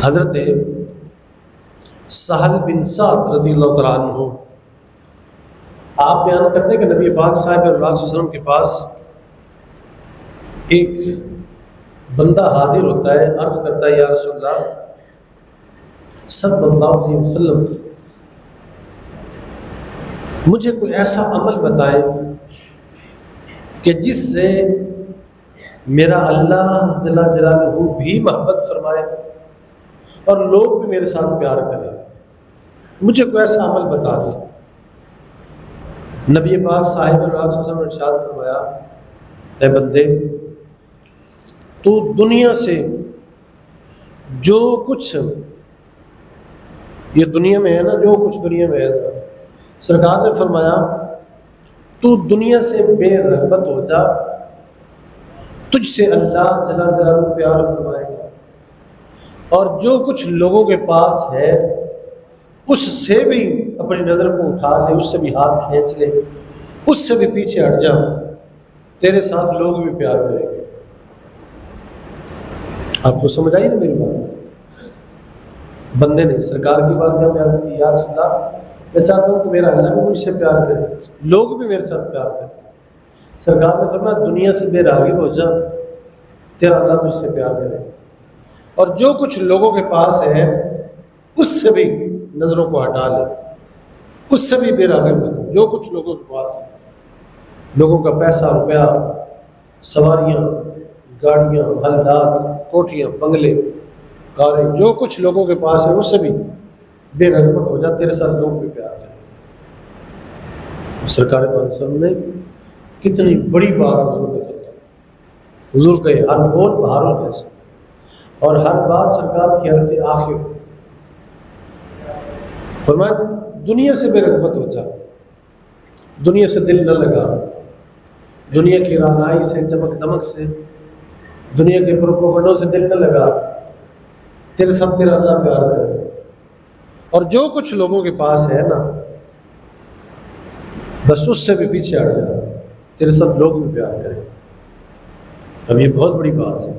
حضرت سہل بن سعد رضی اللہ تعالیٰ عنہ آپ بیان کرتے ہیں کہ نبی پاک صاحب اللہ علیہ وسلم کے پاس ایک بندہ حاضر ہوتا ہے، عرض کرتا ہے یا رسول اللہ صلی اللہ علیہ وسلم مجھے کوئی ایسا عمل بتائیں کہ جس سے میرا اللہ جل جلالہ بھی محبت فرمائے اور لوگ بھی میرے ساتھ پیار کریں، مجھے کوئی ایسا عمل بتا دیں۔ نبی پاک صاحب اللہ علیہ وسلم نے ارشاد فرمایا، اے بندے تو دنیا سے جو کچھ یہ دنیا میں ہے نا، جو کچھ دنیا میں ہے، سرکار نے فرمایا تو دنیا سے بے رغبت ہو جا، تجھ سے اللہ جل جلالہ پیار فرمائے گا، اور جو کچھ لوگوں کے پاس ہے اس سے بھی اپنی نظر کو اٹھا لے، اس سے بھی ہاتھ کھینچ لے، اس سے بھی پیچھے ہٹ جا، تیرے ساتھ لوگ بھی پیار کریں گے۔ آپ کو سمجھ آئی نا میری بات؟ بندے نے سرکار کی بات میں عرض کی، یا رسول اللہ میں چاہتا ہوں کہ میرا اللہ بھی مجھ سے پیار کرے، لوگ بھی میرے ساتھ پیار کریں۔ سرکار نے فرمایا دنیا سے بے راغب ہو جا، تیرا اللہ تجھ سے پیار کرے گا، اور جو کچھ لوگوں کے پاس ہے اس سے بھی نظروں کو ہٹا لے، اس سے بھی بے راغب ہو جا۔ جو کچھ لوگوں کے پاس ہے، لوگوں کا پیسہ روپیہ، سواریاں، گاڑیاں، محلات، کوٹھیاں، بنگلے، کاریں، جو کچھ لوگوں کے پاس ہے اس سے بھی بے رغبت ہو جا، تیرے ساتھ لوگ بھی پیار کریں۔ سرکار دو علیہ وسلم نے کتنی بڑی بات حضور نے فرمائی۔ حضور کہے ہر بول بہاروں جیسے، اور ہر بات سرکار کی حرف آخر۔ فرمایا دنیا سے بے رغبت ہو جا، دنیا سے دل نہ لگا، دنیا کی رعنائی سے، چمک دمک سے، دنیا کے پروپیگنڈوں سے دل نہ لگا، تیرے ساتھ تیرا اللہ پیار کرے گا، اور جو کچھ لوگوں کے پاس ہے نا بس اس سے بھی پیچھے ہٹ جا، تیرے ساتھ لوگ بھی پیار کریں گے۔ اب یہ بہت بڑی بات ہے۔